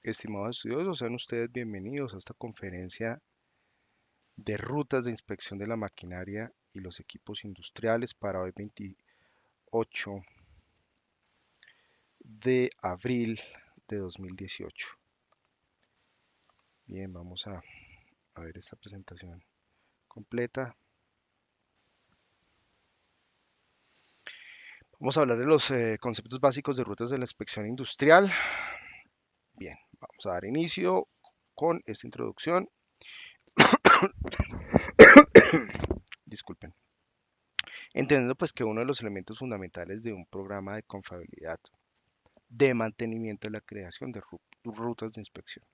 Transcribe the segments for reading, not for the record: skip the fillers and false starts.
Estimados estudiosos, sean ustedes bienvenidos a esta conferencia de rutas de inspección de la maquinaria y los equipos industriales para hoy 28 de abril de 2018. Bien, vamos a ver esta presentación completa. Vamos a hablar de los conceptos básicos de rutas de la inspección industrial. Bien, vamos a dar inicio con esta introducción. Disculpen. Entendiendo pues que uno de los elementos fundamentales de un programa de confiabilidad de mantenimiento de la creación de rutas de inspección.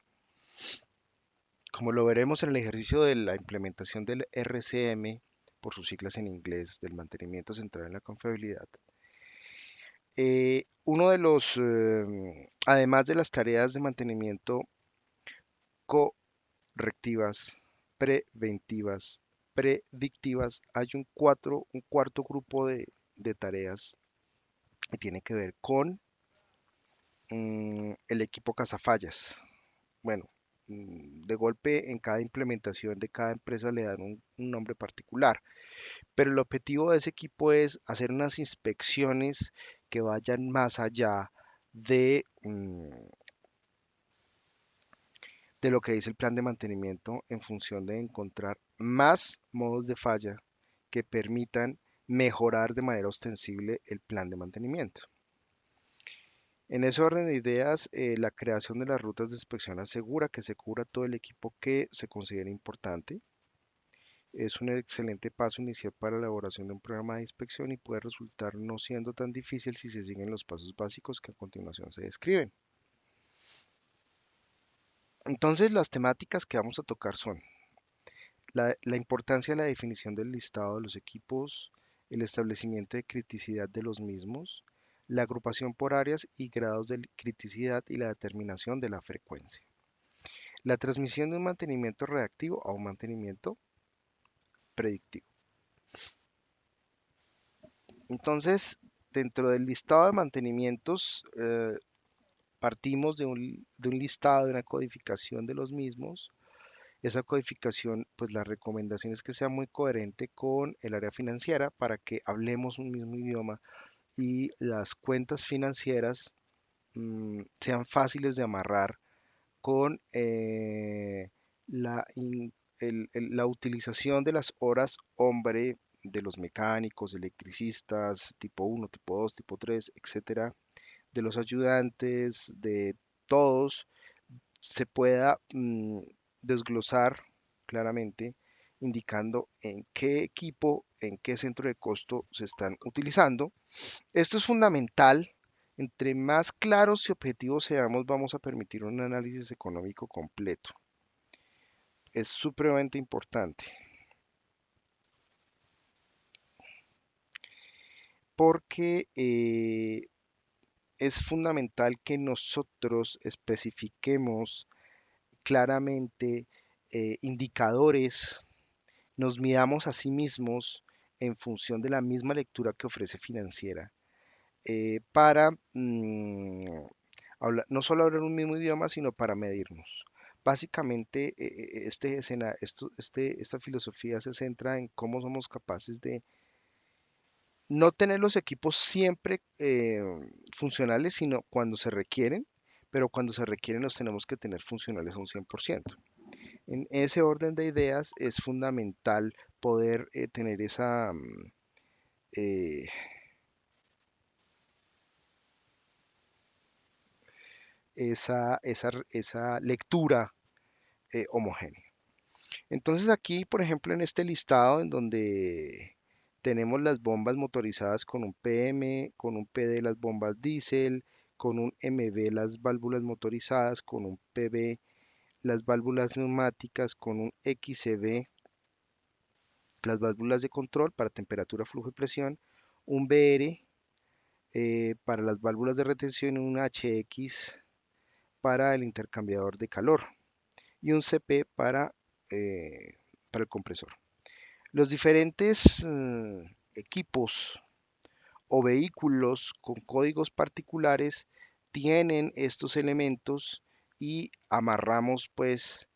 Como lo veremos en el ejercicio de la implementación del RCM, por sus siglas en inglés, del mantenimiento centrado en la confiabilidad, uno de los, además de las tareas de mantenimiento correctivas, preventivas, predictivas, hay un cuarto grupo de tareas que tiene que ver con el equipo cazafallas. Bueno, de golpe en cada implementación de cada empresa le dan un nombre particular, pero el objetivo de ese equipo es hacer unas inspecciones que vayan más allá de lo que dice el plan de mantenimiento en función de encontrar más modos de falla que permitan mejorar de manera ostensible el plan de mantenimiento. En ese orden de ideas, la creación de las rutas de inspección asegura que se cubra todo el equipo que se considere importante. Es un excelente paso inicial para la elaboración de un programa de inspección y puede resultar no siendo tan difícil si se siguen los pasos básicos que a continuación se describen. Entonces, las temáticas que vamos a tocar son la importancia de la definición del listado de los equipos, el establecimiento de criticidad de los mismos, la agrupación por áreas y grados de criticidad y la determinación de la frecuencia. La transmisión de un mantenimiento reactivo a un mantenimiento predictivo. Entonces, dentro del listado de mantenimientos, partimos de un listado, de una codificación de los mismos. Esa codificación, pues la recomendación es que sea muy coherente con el área financiera para que hablemos un mismo idioma y las cuentas financieras sean fáciles de amarrar con la, la utilización de las horas hombre de los mecánicos, electricistas, tipo uno, tipo 2, tipo 3, etcétera, de los ayudantes, de todos, se pueda desglosar claramente indicando en qué equipo, en qué centro de costo se están utilizando. Esto es fundamental. Entre más claros y objetivos seamos, vamos a permitir un análisis económico completo. Es supremamente importante porque es fundamental que nosotros especifiquemos claramente indicadores, nos midamos a sí mismos en función de la misma lectura que ofrece financiera para no solo hablar un mismo idioma, sino para medirnos. Básicamente, esta filosofía se centra en cómo somos capaces de no tener los equipos siempre funcionales, sino cuando se requieren, pero cuando se requieren los tenemos que tener funcionales a un 100%. En ese orden de ideas es fundamental poder tener eh, esa lectura homogénea. Entonces aquí, por ejemplo, en este listado en donde tenemos las bombas motorizadas con un PM, con un PD las bombas diésel, con un MB las válvulas motorizadas, con un PB las válvulas neumáticas, con un XCB las válvulas de control para temperatura, flujo y presión, un BR para las válvulas de retención y un HX para el intercambiador de calor y un CP para el compresor. Los diferentes equipos o vehículos con códigos particulares tienen estos elementos y amarramos pues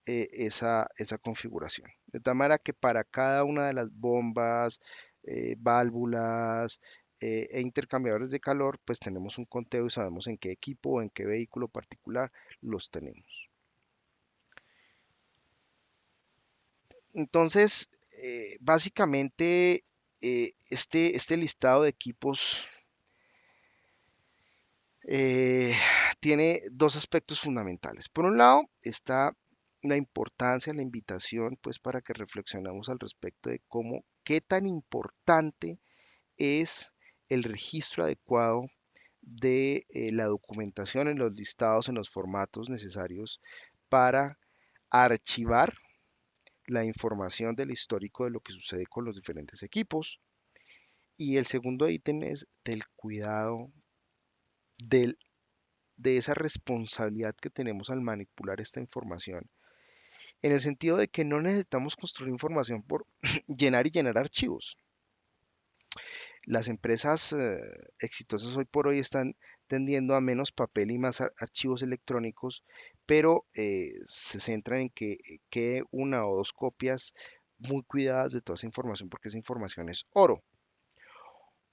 esa configuración. De tal manera que para cada una de las bombas, válvulas e intercambiadores de calor, pues tenemos un conteo y sabemos en qué equipo o en qué vehículo particular los tenemos. Entonces, básicamente, este listado de equipos eh, tiene dos aspectos fundamentales. Por un lado, está la importancia, la invitación, pues para que reflexionemos al respecto de cómo, qué tan importante es el registro adecuado de la documentación en los listados, en los formatos necesarios para archivar la información del histórico de lo que sucede con los diferentes equipos. Y el segundo ítem es del cuidado del de esa responsabilidad que tenemos al manipular esta información, en el sentido de que no necesitamos construir información por llenar y llenar archivos. Las empresas exitosas hoy por hoy están tendiendo a menos papel y más archivos electrónicos, pero se centran en que quede una o dos copias muy cuidadas de toda esa información, porque esa información es oro.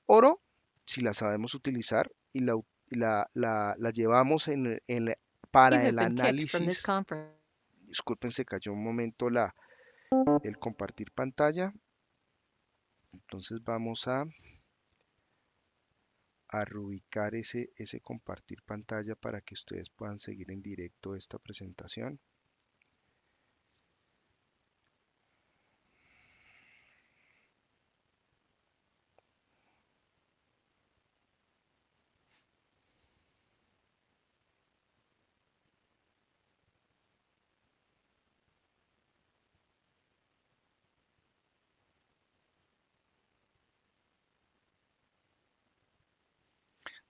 Oro, si la sabemos utilizar y la llevamos You para have el been kicked from this análisis. conference. Disculpen, se cayó un momento el compartir pantalla. Entonces vamos a reubicar ese compartir pantalla para que ustedes puedan seguir en directo esta presentación.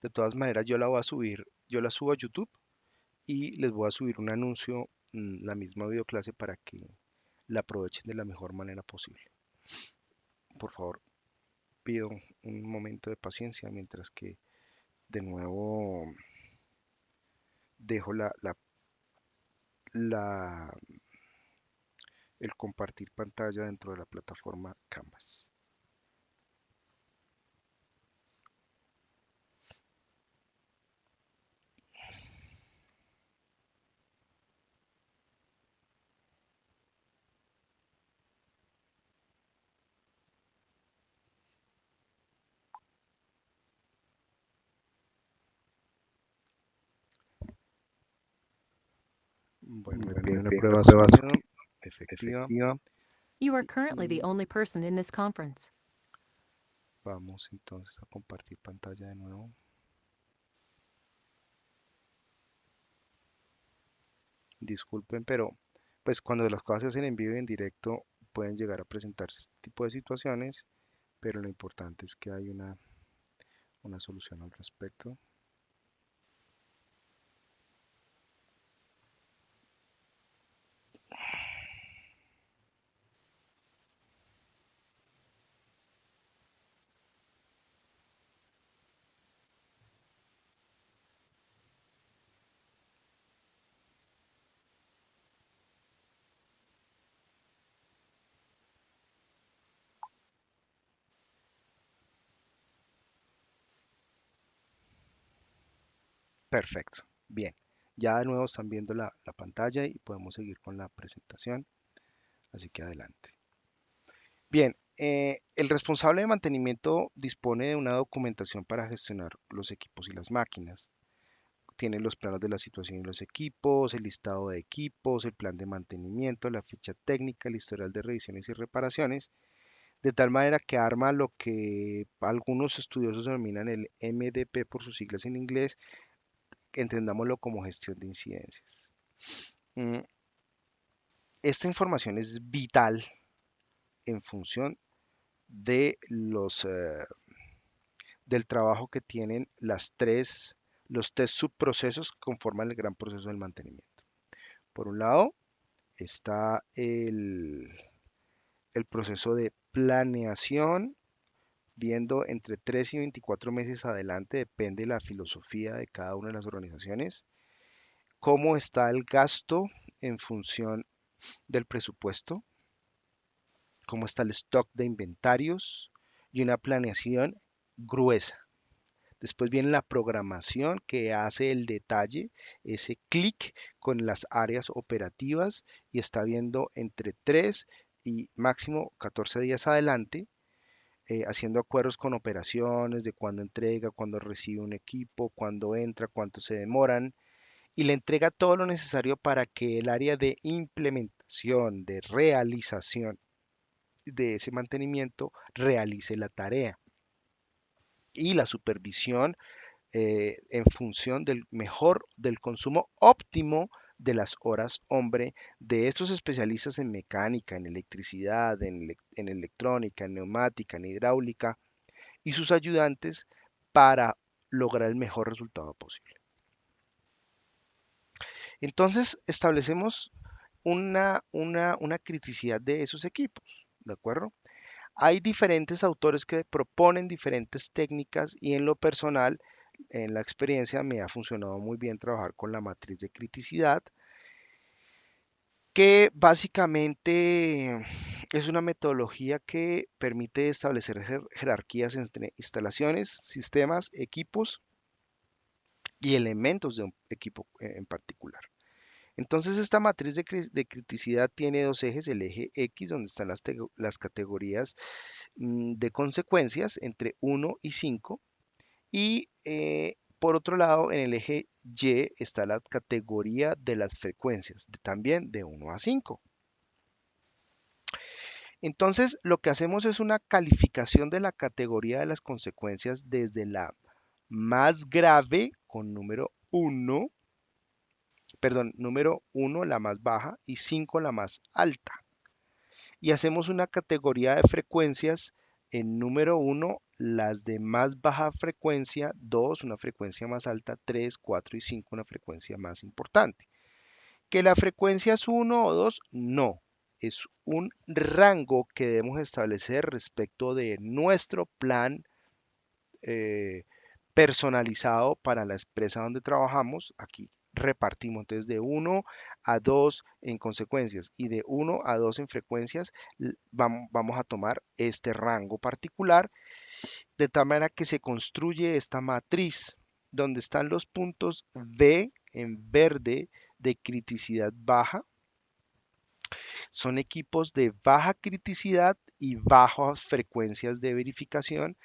De todas maneras, yo la voy a subir, yo la subo a YouTube y les voy a subir un anuncio, la misma videoclase para que la aprovechen de la mejor manera posible. Por favor, pido un momento de paciencia mientras que de nuevo dejo la- el compartir pantalla dentro de la plataforma Canvas. Bueno, me pide una prueba de sonido efectiva. You are currently the Y only person in this conference. vamos entonces a compartir pantalla de nuevo. Disculpen, pero pues cuando las cosas se hacen en vivo y en directo pueden llegar a presentarse este tipo de situaciones, pero lo importante es que hay una solución al respecto. Perfecto. Bien. Ya de nuevo están viendo la pantalla y podemos seguir con la presentación. Así que adelante. Bien, el responsable de mantenimiento dispone de una documentación para gestionar los equipos y las máquinas. Tiene los planos de la situación y los equipos, el listado de equipos, el plan de mantenimiento, la ficha técnica, el historial de revisiones y reparaciones, de tal manera que arma lo que algunos estudiosos denominan el MDP por sus siglas en inglés, entendámoslo como gestión de incidencias. Mm, Esta información es vital en función de del trabajo que tienen los tres subprocesos que conforman el gran proceso del mantenimiento. Por un lado, está el proceso de planeación, viendo entre 3 y 24 meses adelante, depende de la filosofía de cada una de las organizaciones, cómo está el gasto en función del presupuesto, cómo está el stock de inventarios y una planeación gruesa. Después viene la programación que hace el detalle, ese clic con las áreas operativas y está viendo entre 3 y máximo 14 días adelante, haciendo acuerdos con operaciones de cuándo entrega, cuándo recibe un equipo, cuándo entra, cuánto se demoran y le entrega todo lo necesario para que el área de implementación, de realización de ese mantenimiento realice la tarea. Y la supervisión en función del consumo óptimo de las horas hombre de estos especialistas en mecánica, en electricidad, en electrónica, en neumática, en hidráulica y sus ayudantes para lograr el mejor resultado posible. Entonces establecemos una criticidad de esos equipos, ¿de acuerdo? Hay diferentes autores que proponen diferentes técnicas y en lo personal, en la experiencia, me ha funcionado muy bien trabajar con la matriz de criticidad, que básicamente es una metodología que permite establecer jerarquías entre instalaciones, sistemas, equipos y elementos de un equipo en particular. Entonces, esta matriz de criticidad tiene dos ejes, el eje X, donde están las categorías de consecuencias entre 1 y 5, y por otro lado, en el eje Y está la categoría de las frecuencias, también de 1 a 5. Entonces, lo que hacemos es una calificación de la categoría de las consecuencias desde la más grave con número 1, perdón, número 1 la más baja y 5 la más alta. Y hacemos una categoría de frecuencias en número 1, las de más baja frecuencia, 2, una frecuencia más alta, 3, 4 y 5, una frecuencia más importante. ¿Que la frecuencia es 1 o 2? No, es un rango que debemos establecer respecto de nuestro plan eh, personalizado para la empresa donde trabajamos. Aquí repartimos entonces de 1 a 2 en consecuencias y de 1 a 2 en frecuencias. Vamos a tomar este rango particular de tal manera que se construye esta matriz donde están los puntos V en verde de criticidad baja. Son equipos de baja criticidad y bajas frecuencias de verificación.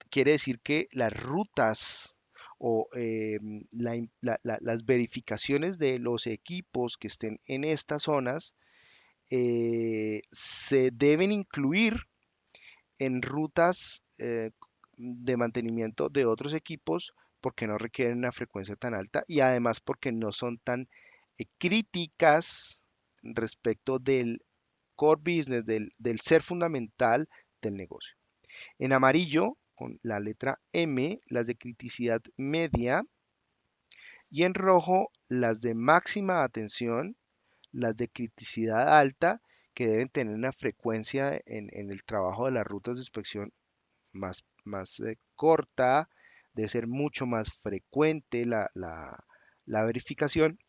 Quiere decir que las rutas o las verificaciones de los equipos que estén en estas zonas se deben incluir en rutas de mantenimiento de otros equipos porque no requieren una frecuencia tan alta y además porque no son tan críticas respecto del core business, del ser fundamental del negocio. En amarillo, con la letra M, las de criticidad media, y en rojo, las de máxima atención, las de criticidad alta, que deben tener una frecuencia en el trabajo de las rutas de inspección más corta, debe ser mucho más frecuente la verificación.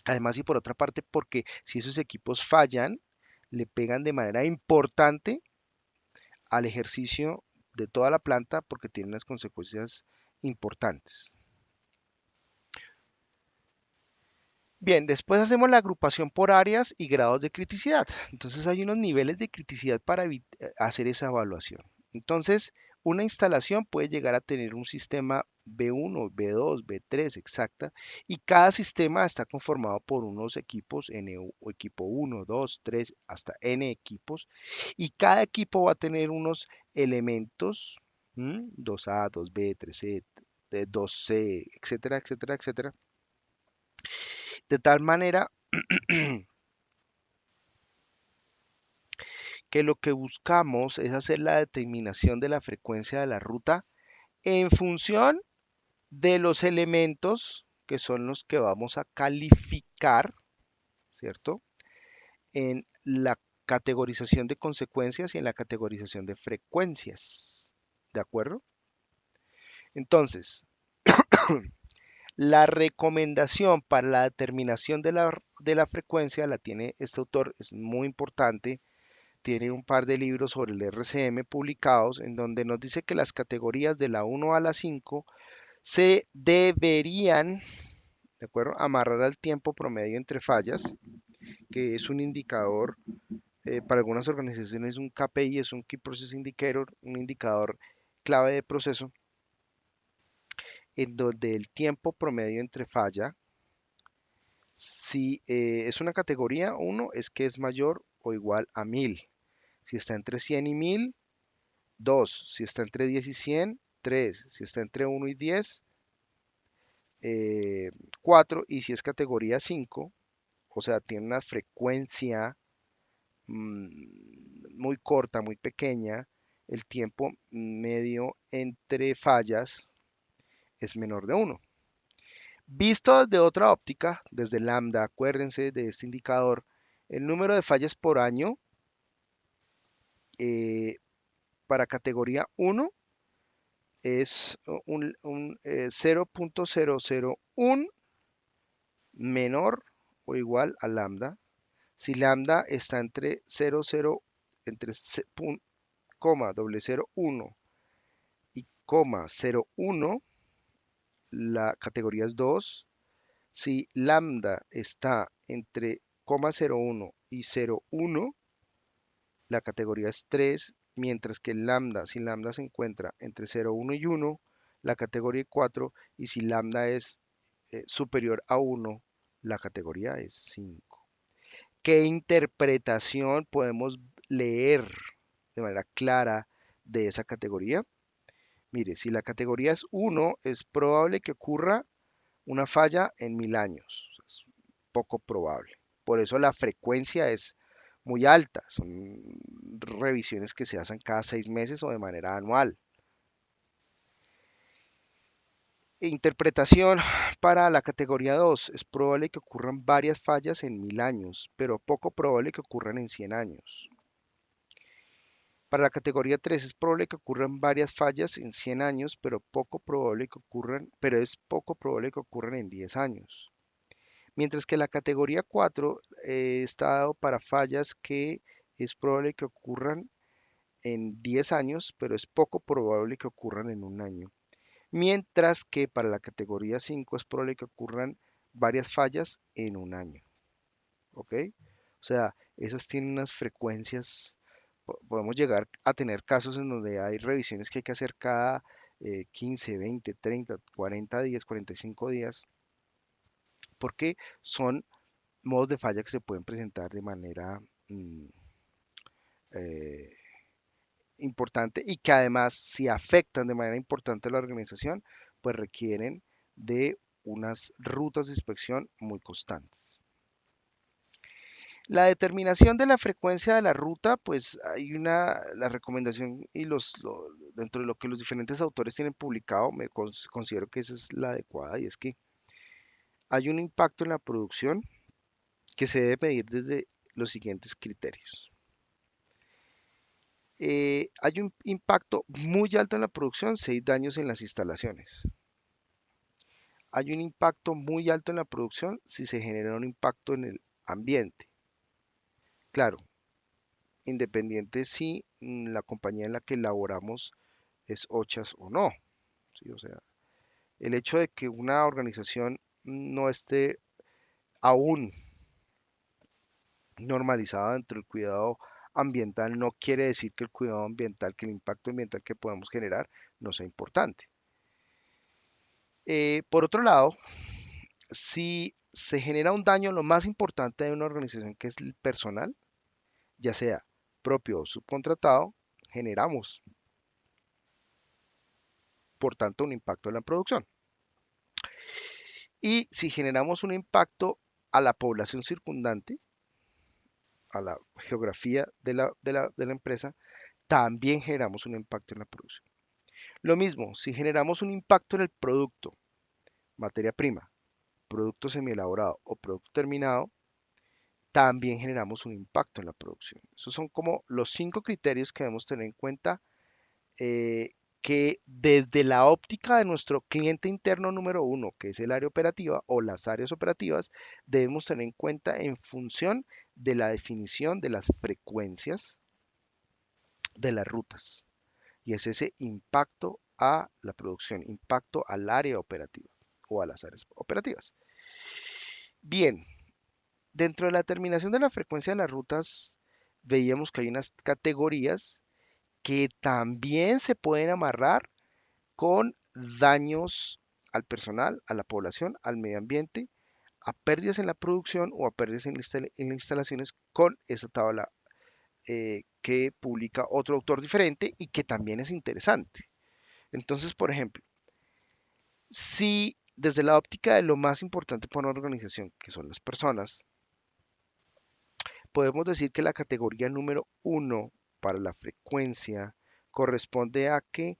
Además, y por otra parte, porque si esos equipos fallan, le pegan de manera importante al ejercicio de toda la planta porque tiene unas consecuencias importantes. Bien, después hacemos la agrupación por áreas y grados de criticidad. Entonces hay unos niveles de criticidad para hacer esa evaluación. Entonces, una instalación puede llegar a tener un sistema B1, B2, B3, exacta, y cada sistema está conformado por unos equipos, o equipo 1, 2, 3, hasta N equipos, y cada equipo va a tener unos elementos, 2A, 2B, 3C, 2C, etcétera, etcétera, etcétera, de tal manera que lo que buscamos es hacer la determinación de la frecuencia de la ruta en función de los elementos que son los que vamos a calificar, ¿cierto? En la categorización de consecuencias y en la categorización de frecuencias, ¿de acuerdo? Entonces, La recomendación para la determinación de la frecuencia la tiene este autor, es muy importante. Tiene un par de libros sobre el RCM publicados en donde nos dice que las categorías de la 1 a la 5 se deberían, ¿de acuerdo?, amarrar al tiempo promedio entre fallas, que es un indicador, para algunas organizaciones un KPI, es un Key Process Indicator, un indicador clave de proceso, en donde el tiempo promedio entre falla, si es una categoría 1, es que es mayor o igual a 1000. Si está entre 100 y 1000, 2. Si está entre 10 y 100, 3. Si está entre 1 y 10, 4. Y si es categoría 5, o sea, tiene una frecuencia muy corta, muy pequeña, el tiempo medio entre fallas es menor de 1. Visto desde otra óptica, desde lambda, acuérdense de este indicador, el número de fallas por año eh, para categoría 1 es un 0.001 menor o igual a lambda. Si lambda está entre 0,0, entre coma 001 y coma 01, la categoría es 2. Si lambda está entre coma 01 y 01, la categoría es 3, mientras que lambda, si lambda se encuentra entre 0,1 y 1, la categoría es 4, y si lambda es superior a 1, la categoría es 5. ¿Qué interpretación podemos leer de manera clara de esa categoría? Mire, si la categoría es 1, es probable que ocurra una falla en 1000 años. Es poco probable. Por eso la frecuencia es muy alta. Son revisiones que se hacen cada 6 meses o de manera anual. Interpretación para la categoría 2. Es probable que ocurran varias fallas en 1000 años, pero poco probable que ocurran en 100 años. Para la categoría 3 es probable que ocurran varias fallas en 100 años, pero es poco probable que ocurran en 10 años. Mientras que la categoría 4 está dado para fallas que es probable que ocurran en 10 años, pero es poco probable que ocurran en un año. Mientras que para la categoría 5 es probable que ocurran varias fallas en un año. ¿Ok? O sea, esas tienen unas frecuencias, podemos llegar a tener casos en donde hay revisiones que hay que hacer cada 15, 20, 30, 40 días, 45 días, porque son modos de falla que se pueden presentar de manera mm, eh, importante y que además si afectan de manera importante a la organización, pues requieren de unas rutas de inspección muy constantes. La determinación de la frecuencia de la ruta, pues hay la recomendación y dentro de lo que los diferentes autores tienen publicado, considero que esa es la adecuada y es que hay un impacto en la producción que se debe medir desde los siguientes criterios. Hay un impacto muy alto en la producción si hay daños en las instalaciones. Hay un impacto muy alto en la producción si se genera un impacto en el ambiente. Claro, independiente si la compañía en la que laboramos es OCHAS o no. ¿Sí? O sea, el hecho de que una organización no esté aún normalizada dentro del cuidado ambiental no quiere decir que el cuidado ambiental, que el impacto ambiental que podemos generar no sea importante. Por otro lado, si se genera un daño, lo más importante de una organización que es el personal, ya sea propio o subcontratado, generamos, por tanto, un impacto en la producción. Y si generamos un impacto a la población circundante, a la geografía de la empresa, también generamos un impacto en la producción. Lo mismo, si generamos un impacto en el producto, materia prima, producto semielaborado o producto terminado, también generamos un impacto en la producción. Esos son como los 5 criterios que debemos tener en cuenta que desde la óptica de nuestro cliente interno número uno, que es el área operativa o las áreas operativas, debemos tener en cuenta en función de la definición de las frecuencias de las rutas. Y es ese impacto a la producción, impacto al área operativa o a las áreas operativas. Bien, dentro de la determinación de la frecuencia de las rutas, veíamos que hay unas categorías que también se pueden amarrar con daños al personal, a la población, al medio ambiente, a pérdidas en la producción o a pérdidas en las instalaciones con esa tabla que publica otro autor diferente y que también es interesante. Entonces, por ejemplo, si desde la óptica de lo más importante para una organización, que son las personas, podemos decir que la categoría número uno para la frecuencia corresponde a que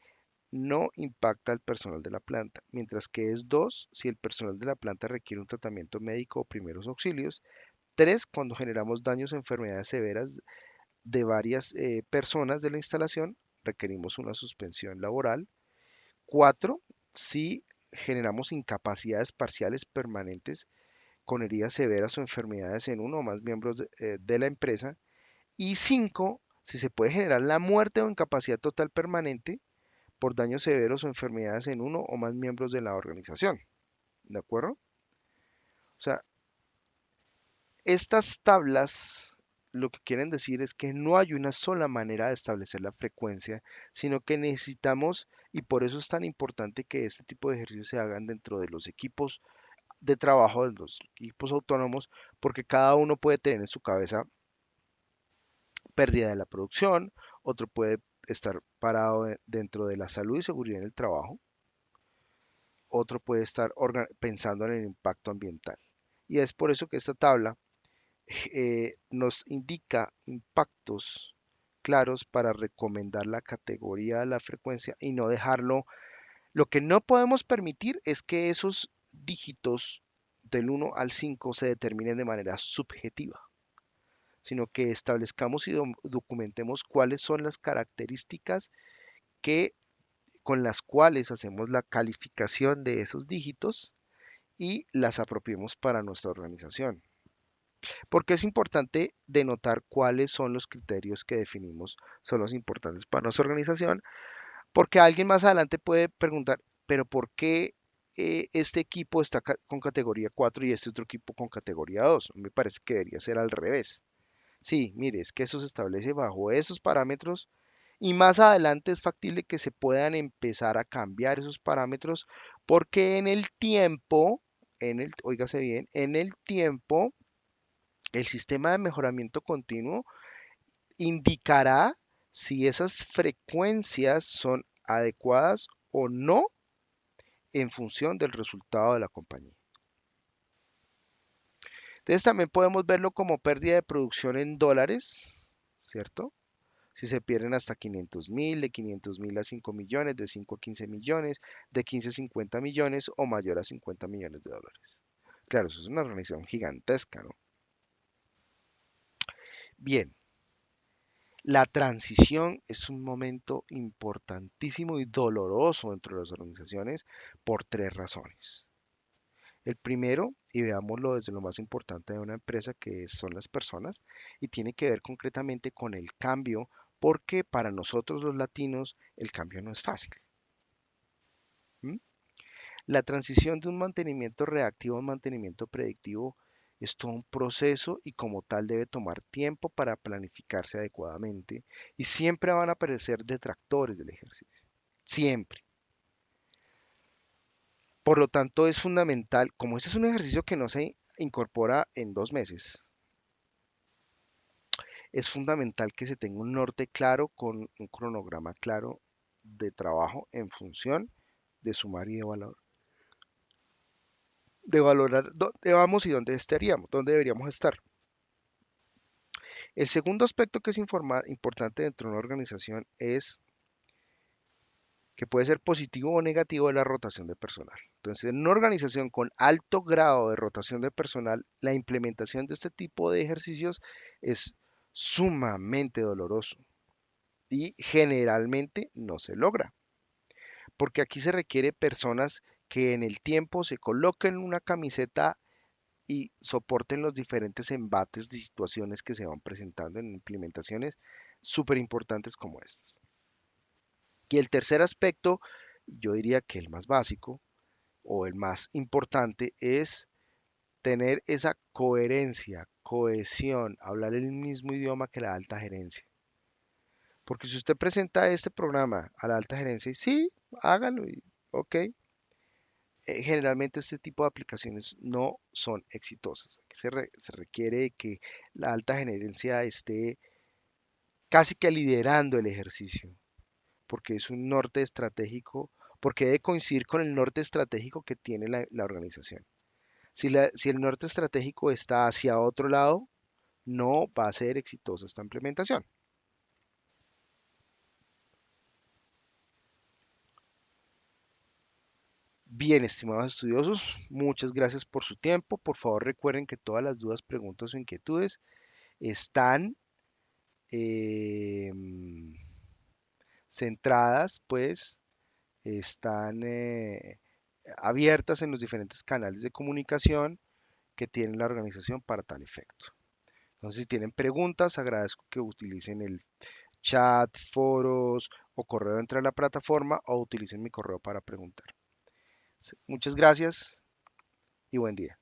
no impacta al personal de la planta, mientras que es 2 si el personal de la planta requiere un tratamiento médico o primeros auxilios, 3 cuando generamos daños o enfermedades severas de varias personas de la instalación, requerimos una suspensión laboral, 4 si generamos incapacidades parciales permanentes con heridas severas o enfermedades en uno o más miembros de la empresa, y 5 si se puede generar la muerte o incapacidad total permanente por daños severos o enfermedades en uno o más miembros de la organización. ¿De acuerdo? O sea, estas tablas lo que quieren decir es que no hay una sola manera de establecer la frecuencia, sino que necesitamos, y por eso es tan importante que este tipo de ejercicios se hagan dentro de los equipos de trabajo, de los equipos autónomos, porque cada uno puede tener en su cabeza pérdida de la producción, otro puede estar parado dentro de la salud y seguridad en el trabajo, otro puede estar pensando en el impacto ambiental. Y es por eso que esta tabla nos indica impactos claros para recomendar la categoría de la frecuencia y no dejarlo. Lo que no podemos permitir es que esos dígitos del 1 al 5 se determinen de manera subjetiva, sino que establezcamos y documentemos cuáles son las características que, con las cuales hacemos la calificación de esos dígitos y las apropiemos para nuestra organización. Porque es importante denotar cuáles son los criterios que definimos son los importantes para nuestra organización, porque alguien más adelante puede preguntar, pero ¿por qué este equipo está con categoría 4 y este otro equipo con categoría 2? Me parece que debería ser al revés. Sí, mire, es que eso se establece bajo esos parámetros y más adelante es factible que se puedan empezar a cambiar esos parámetros porque en el tiempo, óigase bien, en el tiempo el sistema de mejoramiento continuo indicará si esas frecuencias son adecuadas o no en función del resultado de la compañía. Entonces también podemos verlo como pérdida de producción en dólares, ¿cierto? Si se pierden hasta 500.000, de 500.000 a 5 millones, de 5 a 15 millones, de 15 a 50 millones o mayor a 50 millones de dólares. Claro, eso es una organización gigantesca, ¿no? Bien, la transición es un momento importantísimo y doloroso dentro de las organizaciones por tres razones. El primero, y veámoslo desde lo más importante de una empresa, que son las personas, y tiene que ver concretamente con el cambio, porque para nosotros los latinos el cambio no es fácil. ¿M? La transición de un mantenimiento reactivo a un mantenimiento predictivo es todo un proceso y como tal debe tomar tiempo para planificarse adecuadamente y siempre van a aparecer detractores del ejercicio. Siempre. Por lo tanto, es fundamental, como este es un ejercicio que no se incorpora en 2 meses, es fundamental que se tenga un norte claro con un cronograma claro de trabajo en función de sumar y de valorar dónde vamos y dónde estaríamos, dónde deberíamos estar. El segundo aspecto que es importante dentro de una organización es que puede ser positivo o negativo de la rotación de personal. Entonces, en una organización con alto grado de rotación de personal, la implementación de este tipo de ejercicios es sumamente doloroso y generalmente no se logra. porque aquí se requiere personas que en el tiempo se coloquen una camiseta y soporten los diferentes embates de situaciones que se van presentando en implementaciones súper importantes como estas. Y el tercer aspecto, yo diría que el más básico o el más importante es tener esa coherencia, cohesión, hablar el mismo idioma que la alta gerencia. Porque si usted presenta este programa a la alta gerencia y sí, hágalo, y, ok, generalmente este tipo de aplicaciones no son exitosas. Aquí se requiere que la alta gerencia esté casi que liderando el ejercicio, porque es un norte estratégico, porque debe coincidir con el norte estratégico que tiene la organización. Si el norte estratégico está hacia otro lado, no va a ser exitosa esta implementación. Bien, estimados estudiosos, muchas gracias por su tiempo. Por favor, recuerden que todas las dudas, preguntas o inquietudes están eh, centradas, pues, están abiertas en los diferentes canales de comunicación que tiene la organización para tal efecto. Entonces, si tienen preguntas, agradezco que utilicen el chat, foros o correo dentro de la plataforma o utilicen mi correo para preguntar. Muchas gracias y buen día.